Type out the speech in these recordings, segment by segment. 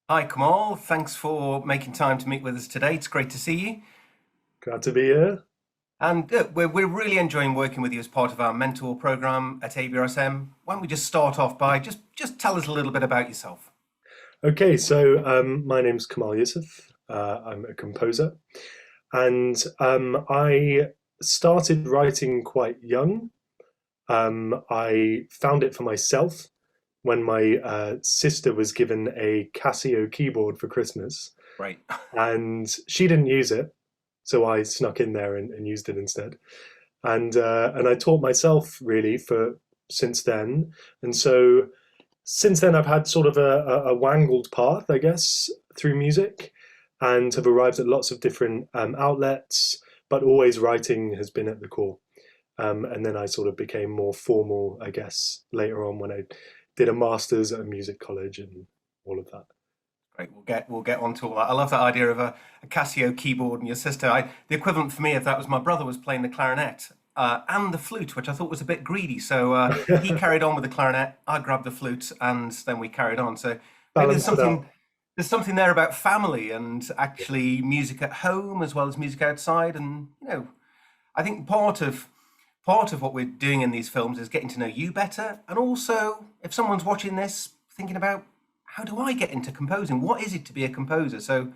Hi, Kamal. Thanks for making time to meet with us today. It's great to see you. Glad to be here. And we're really enjoying working with you as part of our mentor program at ABRSM. Why don't we just start off by just tell us a little bit about yourself? Okay, so my name's Kemal Yusuf. I'm a composer, and I started writing quite young. I found it for myself when my sister was given a Casio keyboard for Christmas, Right. and she didn't use it, so I snuck in there and used it instead. And I taught myself really for since then, and so since then, I've had sort of a wangled path, I guess, through music, and have arrived at lots of different outlets, but always writing has been at the core. And then I sort of became more formal, I guess, later on when I did a master's at a music college and all of that. Great. We'll get onto all that. I love that idea of a Casio keyboard and your sister. The equivalent for me of that was my brother was playing the clarinet and the flute, which I thought was a bit greedy. So he carried on with the clarinet. I grabbed the flute, and then we carried on. So maybe Balance it out. there's something there about family and actually music at home as well as music outside. And I think part of what we're doing in these films is getting to know you better, and also if someone's watching this thinking about how do I get into composing? What is it to be a composer? So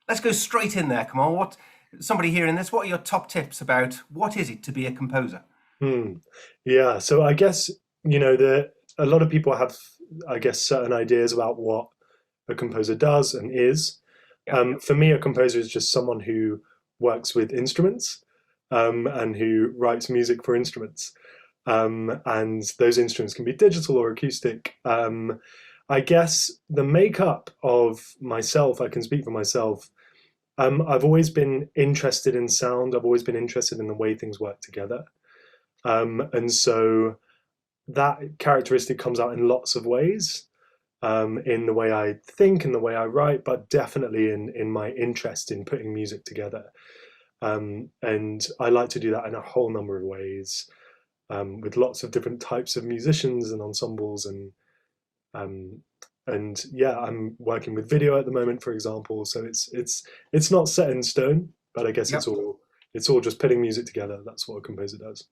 let's go straight in there. Come on, what somebody hearing this? What are your top tips about what is it to be a composer? Hmm. Yeah, so I guess, the a lot of people have, I guess, certain ideas about what a composer does and is. Yeah, For me, a composer is just someone who works with instruments and who writes music for instruments. And those instruments can be digital or acoustic. I guess the makeup of myself, I can speak for myself. I've always been interested in sound. I've always been interested in the way things work together. And so that characteristic comes out in lots of ways, in the way I think, in the way I write, but definitely in my interest in putting music together. And I like to do that in a whole number of ways, with lots of different types of musicians and ensembles, um, and yeah, I'm working with video at the moment, for example. So it's not set in stone, but I guess yep. it's all just putting music together. That's what a composer does.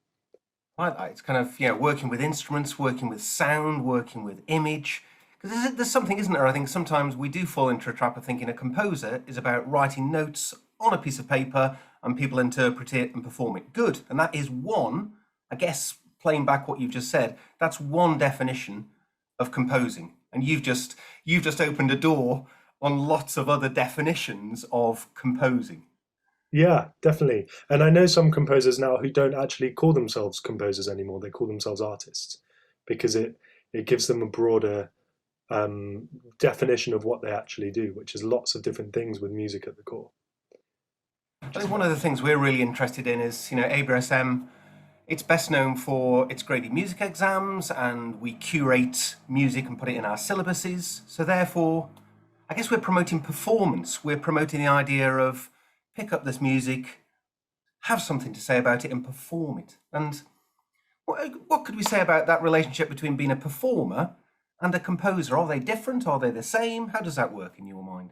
I like that. It's kind of working with instruments, working with sound, working with image. Because there's something, isn't there? I think sometimes we do fall into a trap of thinking a composer is about writing notes on a piece of paper and people interpret it and perform it. Good, and that is one. I guess playing back what you've just said, that's one definition of composing, and you've just opened a door on lots of other definitions of composing. Yeah, definitely. And I know some composers now who don't actually call themselves composers anymore. They call themselves artists because it gives them a broader um, definition of what they actually do, which is lots of different things with music at the core. I Which is think one of the nice. things we're really interested in is, ABRSM, it's best known for its graded music exams, and we curate music and put it in our syllabuses. So therefore, I guess we're promoting performance. We're promoting the idea of pick up this music, have something to say about it, and perform it. And what could we say about that relationship between being a performer and a composer? Are they different? Are they the same? How does that work in your mind?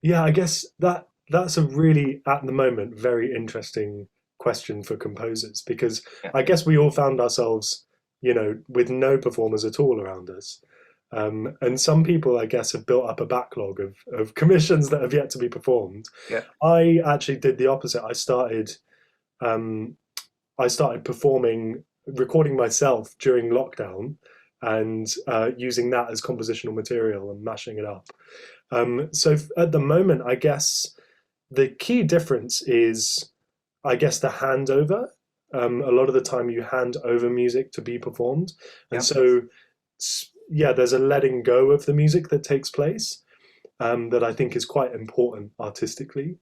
Yeah, I guess that's a really, at the moment, very interesting question for composers because Yeah. I guess we all found ourselves, with no performers at all around us. And some people, I guess, have built up a backlog of commissions that have yet to be performed. Yeah. I actually did the opposite. Um, I started performing, recording myself during lockdown, and using that as compositional material and mashing it up. So at the moment, I guess the key difference is, I guess, the handover. A lot of the time, you hand over music to be performed, and Yeah. so yeah, there's a letting go of the music that takes place, that I think is quite important artistically.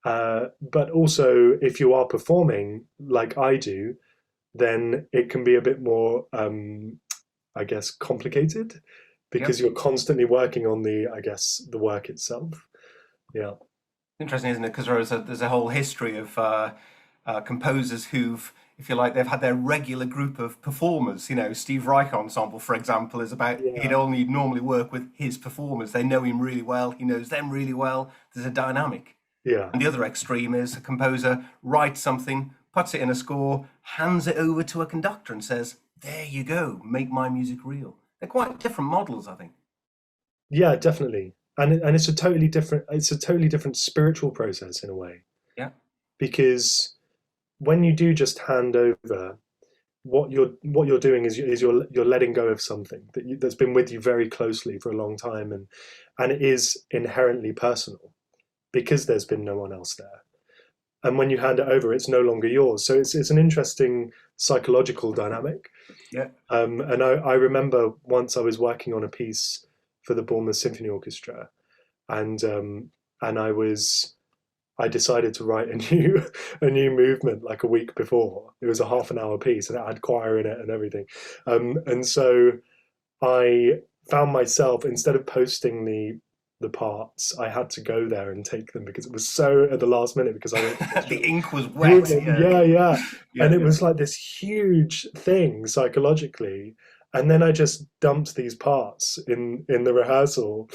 But also, if you are performing like I do, then it can be a bit more, I guess, complicated Yeah. because you're constantly working on I guess, the work itself. Yeah. Interesting, isn't it? Because there's a whole history of composers who've if you like, they've had their regular group of performers. You know, Steve Reich Ensemble, for example, is about he'd Yeah, only normally work with his performers. They know him really well. He knows them really well. There's a dynamic. yeah. And the other extreme is a composer writes something, puts it in a score, hands it over to a conductor and says, "There you go, make my music real." They're quite different models, I think. Yeah, definitely. And it's a totally different spiritual process in a way, Yeah. because when you do just hand over, what you're doing is you're letting go of something that's been with you very closely for a long time, and it is inherently personal because there's been no one else there. And when you hand it over, it's no longer yours. So it's an interesting psychological dynamic. Yeah. And I remember once I was working on a piece for the Bournemouth Symphony Orchestra, and I decided to write a new a new movement like a week before. It was a half an hour piece, and it had choir in it and everything. And so I found myself, instead of posting the parts, I had to go there and take them because it was so at the last minute, because I The ink was wet. wouldn't. Yeah. Yeah, yeah. Yeah. And it Yeah. was like this huge thing psychologically. And then I just dumped these parts in the rehearsal.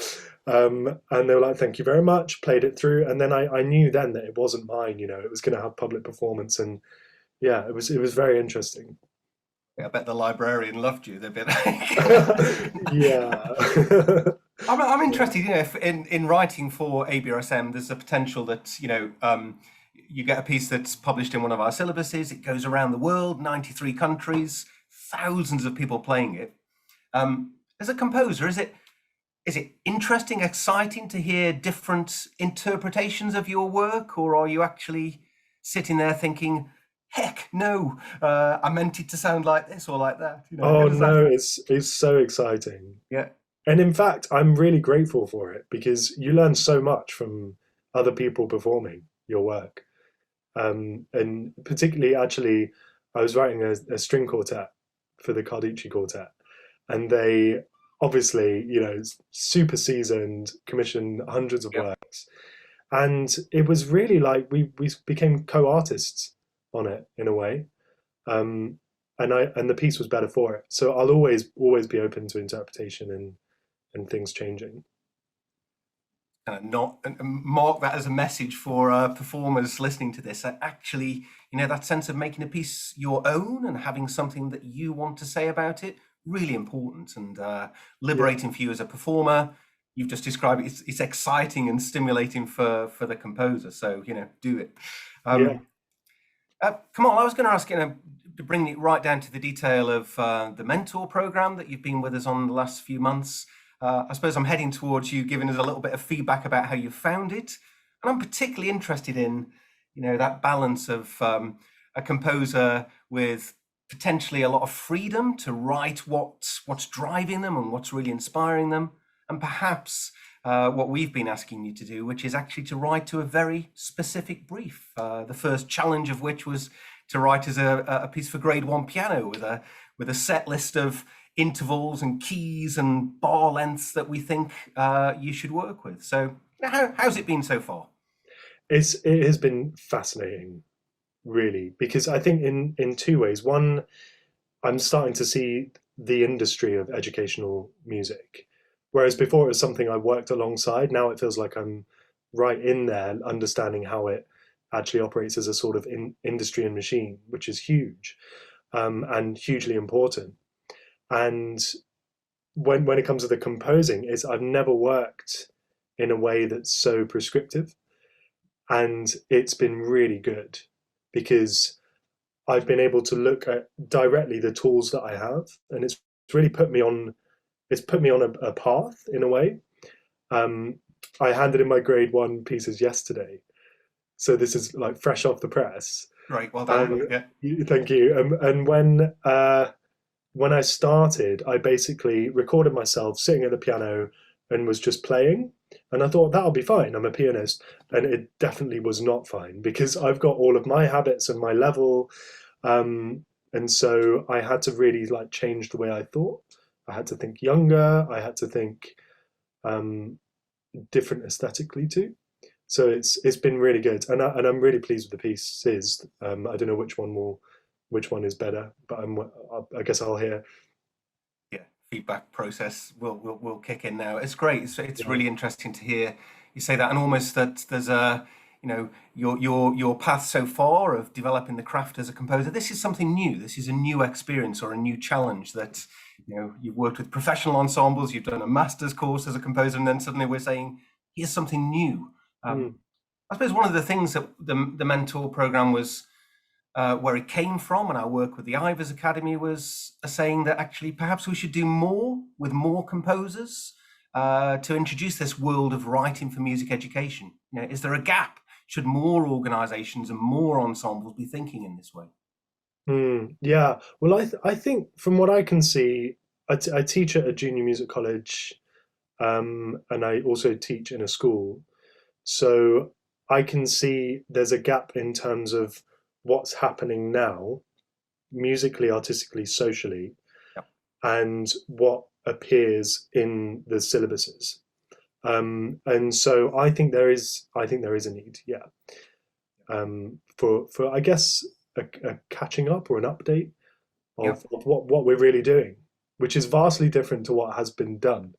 And they were like, "Thank you very much," played it through. And then I knew then that it wasn't mine, it was going to have public performance. And yeah, it was very interesting. I bet the librarian loved you. They'd be like, Yeah. I'm interested, if in writing for ABRSM, there's a potential that, you get a piece that's published in one of our syllabuses, it goes around the world, 93 countries, thousands of people playing it. As a composer, is it interesting, exciting to hear different interpretations of your work, or are you actually sitting there thinking, heck, no, I meant it to sound like this or like that? How Oh does that no, feel? it's so exciting. Yeah, And in fact, I'm really grateful for it because you learn so much from other people performing your work. And particularly, actually, I was writing a string quartet for the Carducci Quartet, and they obviously, super seasoned, commissioned hundreds of yeah. works, and it was really like we became co-artists on it in a way. Um, and the piece was better for it. So I'll always be open to interpretation and things changing. Kind of not and mark that as a message for performers listening to this. That actually, that sense of making a piece your own and having something that you want to say about it, really important and Yeah, liberating for you as a performer. You've just described it. It's exciting and stimulating for the composer. So do it. yeah, Um, Kamal, I was going to ask, to bring it right down to the detail of the mentor program that you've been with us on the last few months. I suppose I'm heading towards you giving us a little bit of feedback about how you found it. And I'm particularly interested in, that balance of a composer with potentially a lot of freedom to write what's driving them and what's really inspiring them, and perhaps what we've been asking you to do, which is actually to write to a very specific brief. The first challenge of which was to write as a piece for grade one piano with a set list of intervals and keys and bar lengths that we think you should work with. So how's it been so far? it has been fascinating, really, because I think in two ways. One, I'm starting to see the industry of educational music, whereas before it was something I worked alongside. Now it feels like I'm right in there, understanding how it actually operates as a sort of industry and machine, which is huge, and hugely important. And when it comes to the composing, is I've never worked in a way that's so prescriptive, and it's been really good because I've been able to look at directly the tools that I have, and it's really put me on. It's put me on a path in a way. Um, I handed in my grade one pieces yesterday, so this is like fresh off the press. Great, well done. And Yeah. thank you. And when I started, I basically recorded myself sitting at the piano and was just playing. And I thought that'll be fine. I'm a pianist, and it definitely was not fine because I've got all of my habits and my level, and so I had to really like change the way I thought. I had to think younger. I had to think um, different aesthetically too. So it's been really good, and I'm really pleased with the pieces. I don't know which one will which one is better. But I guess I'll hear. Yeah, feedback process will kick in now. It's great. It's Yeah. really interesting to hear you say that, and almost that there's a, your path so far of developing the craft as a composer. This is something new. This is a new experience or a new challenge that you've worked with professional ensembles. You've done a master's course as a composer, and then suddenly we're saying here's something new. Mm. I suppose one of the things that the mentor program was, where it came from, and our work with the Ivers Academy was saying that actually perhaps we should do more with more composers to introduce this world of writing for music education. Is there a gap? Should more organisations and more ensembles be thinking in this way? Yeah. Well, I think from what I can see, I teach at a junior music college, and I also teach in a school. So I can see there's a gap in terms of what's happening now, musically, artistically, socially, Yeah. and what appears in the syllabuses. And so I think there is a need, yeah, for I guess a catching up or an update Yeah. of what we're really doing, which is vastly different to what has been done.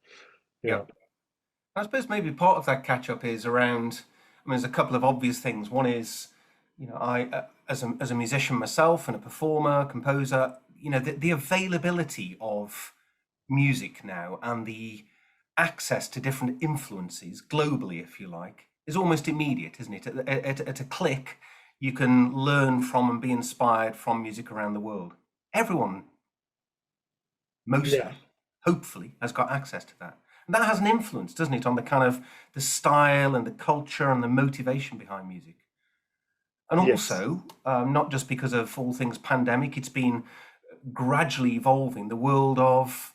Yeah. Yeah. I suppose maybe part of that catch up is around. I mean, there's a couple of obvious things. One is, I as a musician myself and a performer, composer, the availability of music now and the access to different influences globally, if you like, is almost immediate, isn't it? At a click, you can learn from and be inspired from music around the world. Everyone, Yeah. mostly, hopefully, has got access to that. And that has an influence, doesn't it, on the kind of the style and the culture and the motivation behind music. And Yes. also, not just because of all things pandemic, it's been gradually evolving the world of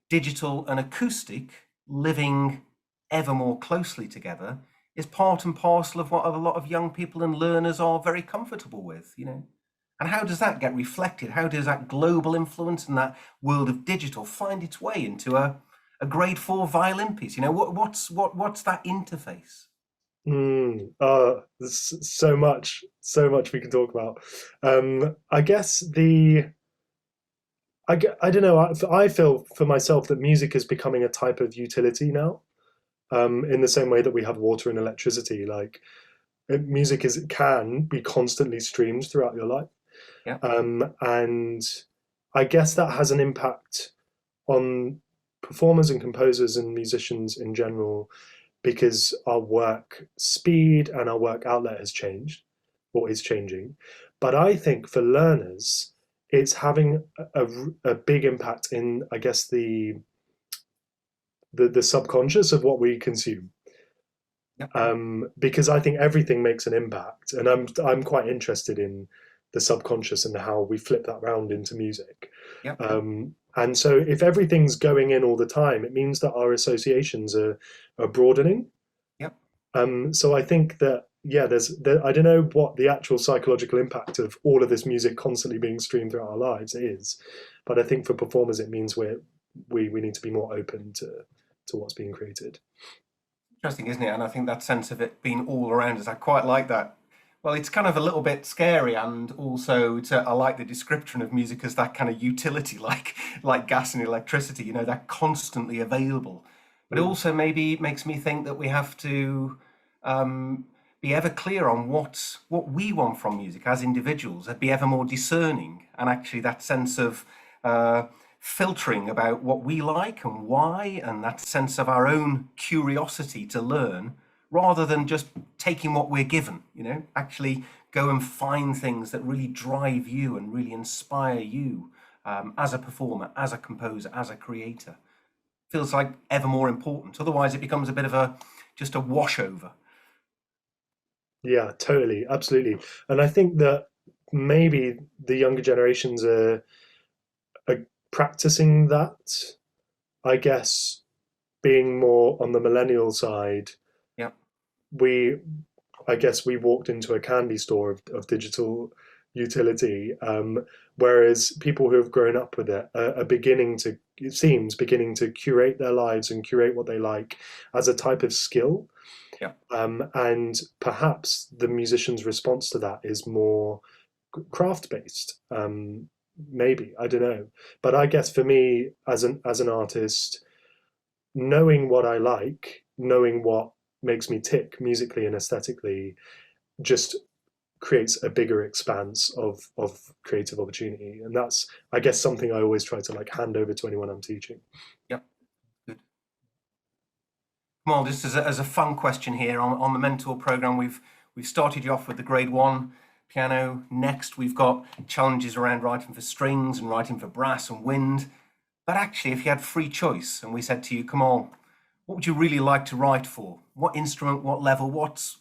digital and acoustic living ever more closely together is part and parcel of what a lot of young people and learners are very comfortable with. And how does that get reflected? How does that global influence and that world of digital find its way into a grade 4 violin piece? What's that interface? There's so much we can talk about. I guess I don't know. I feel for myself that music is becoming a type of utility now. In the same way that we have water and electricity, like music can be constantly streamed throughout your life, Yeah, and I guess that has an impact on performers and composers and musicians in general because our work speed and our work outlet has changed or is changing. But I think for learners, it's having a big impact in, I guess, the subconscious of what we consume. yeah, Because I think everything makes an impact, and I'm quite interested in the subconscious and how we flip that round into music. yeah, And so, if everything's going in all the time, it means that our associations are broadening. yeah. So I think that I don't know what the actual psychological impact of all of this music constantly being streamed throughout our lives is, but I think for performers it means we need to be more open to what's being created. Interesting, isn't it? And I think that sense of it being all around us, I quite like that. Well, it's kind of a little bit scary, and also I like the description of music as that kind of utility, like gas and electricity. They're constantly available. But it Mm. also maybe makes me think that we have to be ever clear on what we want from music as individuals, and be ever more discerning, and actually that sense of uh, filtering about what we like and why, and that sense of our own curiosity to learn, rather than just taking what we're given. Actually go and find things that really drive you and really inspire you as a performer, as a composer, as a creator. Feels like ever more important. Otherwise, it becomes a bit of just a washover. Yeah, totally, absolutely. And I think that maybe the younger generations are practicing that, I guess, being more on the millennial side. Yeah, We, I guess, we walked into a candy store of digital utility, whereas people who have grown up with it are beginning to, it seems, beginning to curate their lives and curate what they like as a type of skill. yeah, And perhaps the musician's response to that is more craft based. Maybe, I don't know. But I guess for me, as an artist, knowing what I like, knowing what makes me tick musically and aesthetically, just creates a bigger expanse of creative opportunity. And that's, I guess, something I always try to like hand over to anyone I'm teaching. Yep. Good. Well, just as a fun question here on the mentor program, we've started you off with the grade 1 piano. Next, we've got challenges around writing for strings and writing for brass and wind. But actually, if you had free choice and we said to you, Kemal, what would you really like to write for? What instrument, what level, what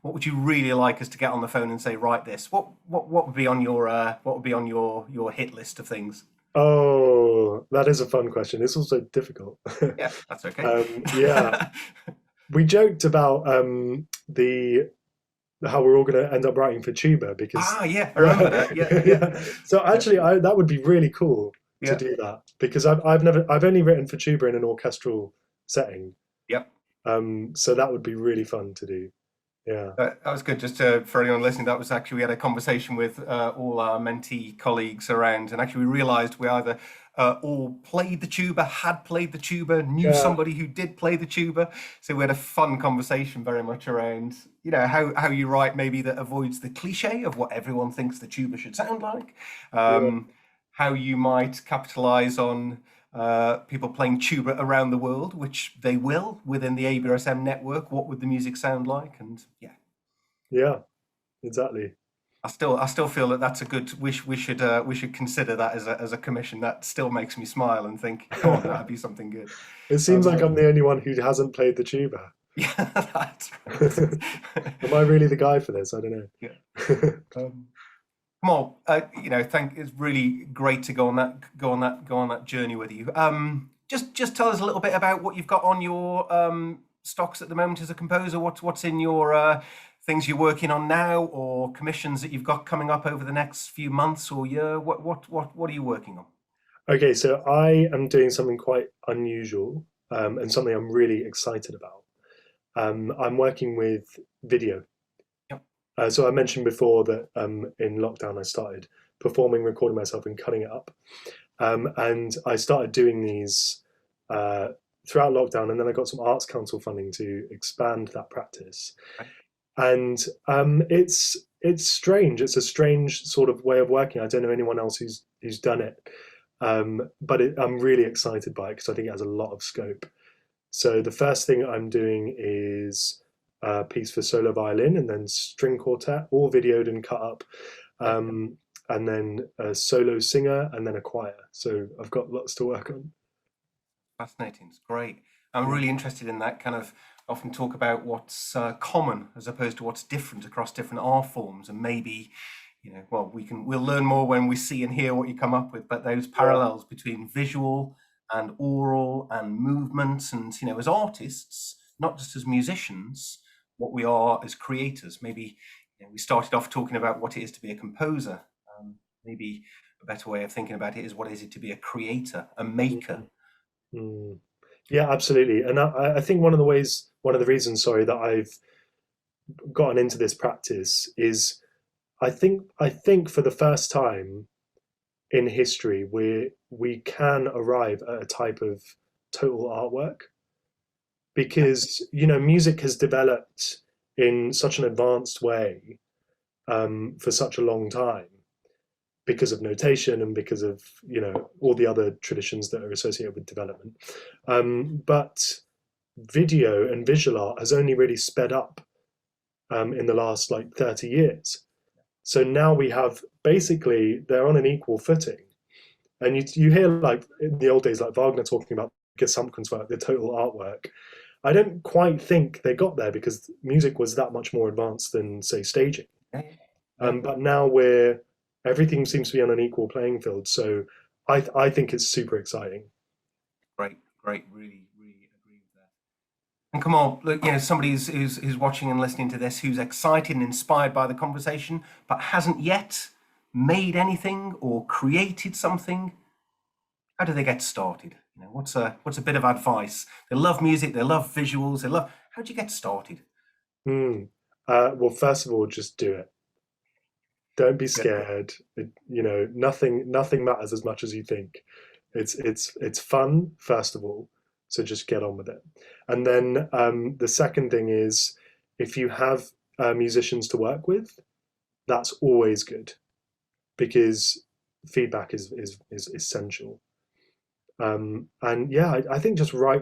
would you really like us to get on the phone and say, write this? What would be on your hit list of things? Oh, that is a fun question. It's also difficult. Yeah, that's okay. Yeah, we joked about the how we're all going to end up writing for tuba because yeah, I remember that. Yeah. yeah. So actually, that would be really cool to do that because I've only written for tuba in an orchestral setting. Yep. So that would be really fun to do. Yeah. That was good. Just for anyone listening, that was actually, we had a conversation with all our mentee colleagues around, and actually we realised we either all played the tuba, had played the tuba, knew somebody who did play the tuba. So we had a fun conversation very much around, how you write maybe that avoids the cliche of what everyone thinks the tuba should sound like. How you might capitalise on people playing tuba around the world, which they will within the ABRSM network. What would the music sound like? And yeah, exactly. I still feel that that's a good. We should consider that as a commission. That still makes me smile and think, come on, that'd be something good. It seems like I'm the only one who hasn't played the tuba. Yeah, that's right. Am I really the guy for this? I don't know. Yeah. Kemal, it's really great to go on that journey with you. Just tell us a little bit about what you've got on your stocks at the moment as a composer. What's in your things you're working on now, or commissions that you've got coming up over the next few months or year? What are you working on? Okay, so I am doing something quite unusual and something I'm really excited about. I'm working with video. So I mentioned before that in lockdown I started performing, recording myself and cutting it up. And I started doing these throughout lockdown, and then I got some Arts Council funding to expand that practice. And it's strange. It's a strange sort of way of working. I don't know anyone else who's done it, but I'm really excited by it because I think it has a lot of scope. So the first thing I'm doing is a piece for solo violin and then string quartet, all videoed and cut up, and then a solo singer and then a choir. So I've got lots to work on. Fascinating. It's great. I'm really interested in that kind of. Often talk about what's common as opposed to what's different across different art forms, and maybe we'll learn more when we see and hear what you come up with. But those parallels between visual and oral and movements, and as artists, not just as musicians, what we are as creators. Maybe we started off talking about what it is to be a composer. Maybe a better way of thinking about it is what is it to be a creator, a maker. Yeah, absolutely. And I think one of the reasons, that I've gotten into this practice is I think for the first time in history we can arrive at a type of total artwork, because music has developed in such an advanced way for such a long time because of notation and because of all the other traditions that are associated with development, but video and visual art has only really sped up in the last 30 years. So now we have, basically they're on an equal footing, and you hear in the old days Wagner talking about Gesamtkunstwerk, the total artwork. I don't quite think they got there because music was that much more advanced than, say, staging. But now everything seems to be on an equal playing field. So I think it's super exciting. Great, really agree with that. And Kemal, look, somebody who's watching and listening to this, who's excited and inspired by the conversation, but hasn't yet made anything or created something. How do they get started? What's a bit of advice? They love music, they love visuals, how do you get started? Well, first of all, just do it. Don't be Good. scared. Nothing matters as much as you think. It's fun first of all, so just get on with it. And then the second thing is, if you have musicians to work with, that's always good, because feedback is essential. And yeah, I think just write.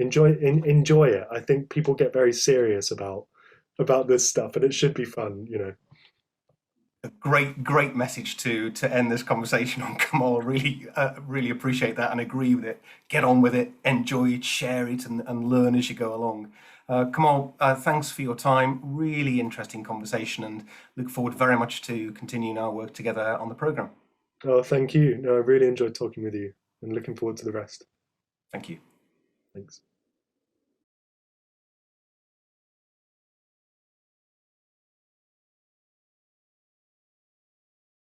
Enjoy it. I think people get very serious about this stuff, and it should be fun. A great message to end this conversation on, Kamal. Really appreciate that and agree with it. Get on with it, enjoy it, share it, and learn as you go along. Kamal, thanks for your time. Really interesting conversation, and look forward very much to continuing our work together on the program. Oh, thank you. No, I really enjoyed talking with you, and looking forward to the rest. Thank you. Thanks.